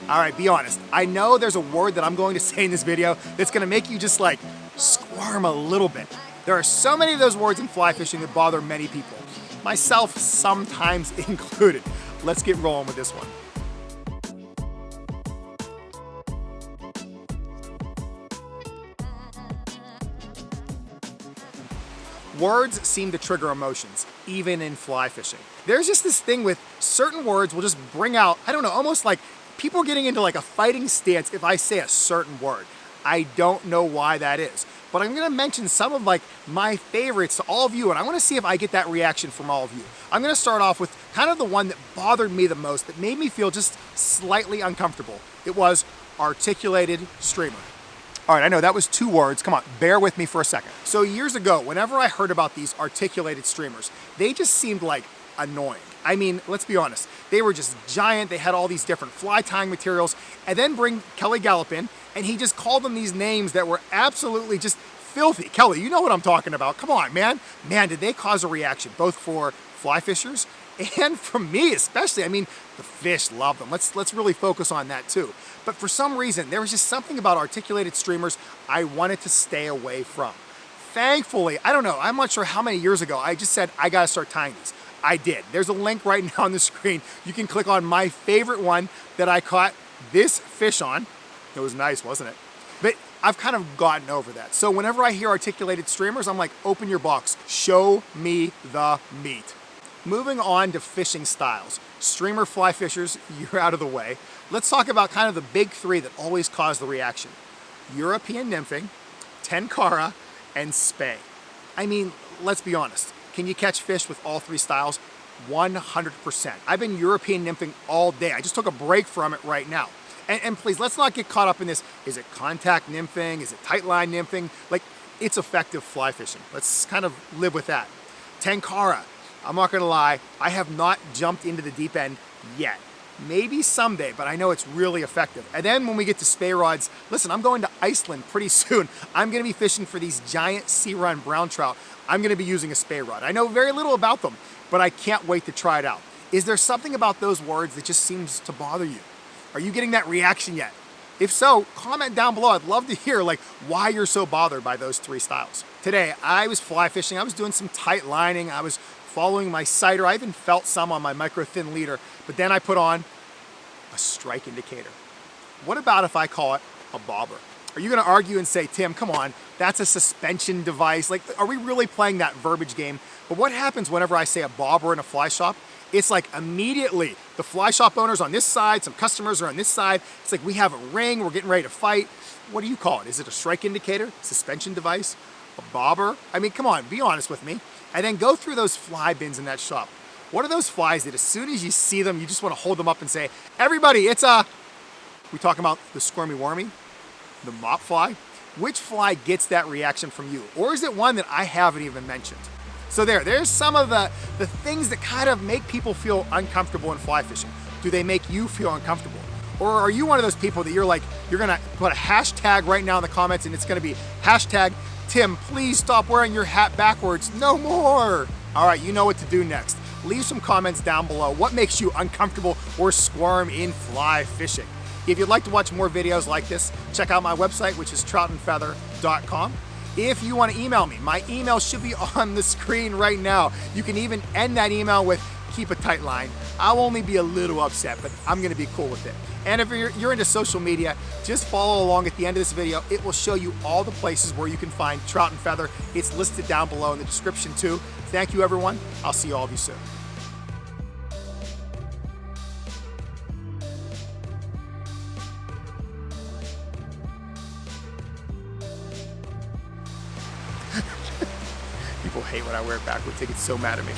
All right, be honest. I know there's a word that I'm going to say in this video that's gonna make you just like squirm a little bit. There are so many of those words in fly fishing that bother many people, myself sometimes included. Let's get rolling with this one. Words seem to trigger emotions, even in fly fishing. There's just this thing with certain words will just bring out, I don't know, almost like people getting into like a fighting stance if I say a certain word. I don't know why that is, but I'm gonna mention some of like my favorites to all of you, and I wanna see if I get that reaction from all of you. I'm gonna start off with kind of the one that bothered me the most, that made me feel just slightly uncomfortable. It was articulated streamer. All right, I know that was 2 words. Come on, bear with me for a second. So years ago, whenever I heard about these articulated streamers, they just seemed like annoying. I mean, let's be honest, they were just giant. They had all these different fly tying materials, and then bring Kelly Gallup in, and he just called them these names that were absolutely just filthy. Kelly, you know what I'm talking about. Come on, man. Man, did they cause a reaction, both for fly fishers and from me especially. I mean, the fish love them. Let's really focus on that too. But for some reason, there was just something about articulated streamers I wanted to stay away from. Thankfully, I don't know, I'm not sure how many years ago, I just said, I gotta start tying these. I did. There's a link right now on the screen. You can click on my favorite one that I caught this fish on. It was nice, wasn't it? But I've kind of gotten over that. So whenever I hear articulated streamers, I'm like, open your box, show me the meat. Moving on to fishing styles. Streamer fly fishers, you're out of the way. Let's talk about kind of the big 3 that always cause the reaction. European nymphing, tenkara, and spay. I mean, let's be honest. Can you catch fish with all 3 styles? 100%. I've been European nymphing all day. I just took a break from it right now. And please, let's not get caught up in this. Is it contact nymphing? Is it tight line nymphing? Like, it's effective fly fishing. Let's kind of live with that. Tenkara. I'm not gonna lie, I have not jumped into the deep end yet. Maybe someday, but I know it's really effective. And then when we get to spay rods, listen, I'm going to Iceland pretty soon. I'm gonna be fishing for these giant sea run brown trout. I'm gonna be using a spay rod. I know very little about them, but I can't wait to try it out. Is there something about those words that just seems to bother you? Are you getting that reaction yet? If so, comment down below. I'd love to hear like why you're so bothered by those 3 styles. Today, I was fly fishing. I was doing some tight lining. I was following my sighter. I even felt some on my micro thin leader, but then I put on a strike indicator. What about if I call it a bobber? Are you gonna argue and say, Tim, come on, that's a suspension device? Like, are we really playing that verbiage game? But what happens whenever I say a bobber in a fly shop? It's like immediately the fly shop owner's on this side, some customers are on this side. It's like we have a ring, we're getting ready to fight. What do you call it? Is it a strike indicator, suspension device, a bobber? I mean, come on, be honest with me. And then go through those fly bins in that shop. What are those flies that as soon as you see them, you just want to hold them up and say, everybody, it's a, we talking about the squirmy wormy, the mop fly? Which fly gets that reaction from you? Or is it one that I haven't even mentioned? So there's some of the things that kind of make people feel uncomfortable in fly fishing. Do they make you feel uncomfortable? Or are you one of those people that you're like, you're gonna put a hashtag right now in the comments and it's gonna be hashtag Tim, please stop wearing your hat backwards. No more. All right, you know what to do next. Leave some comments down below. What makes you uncomfortable or squirm in fly fishing? If you'd like to watch more videos like this, check out my website, which is troutandfeather.com. If you want to email me, my email should be on the screen right now. You can even end that email with keep a tight line. I'll only be a little upset, but I'm gonna be cool with it. And if you're into social media, just follow along at the end of this video. It will show you all the places where you can find Trout and Feather. It's listed down below in the description too. Thank you, everyone. I'll see all of you soon. People hate when I wear it backwards. They get so mad at me.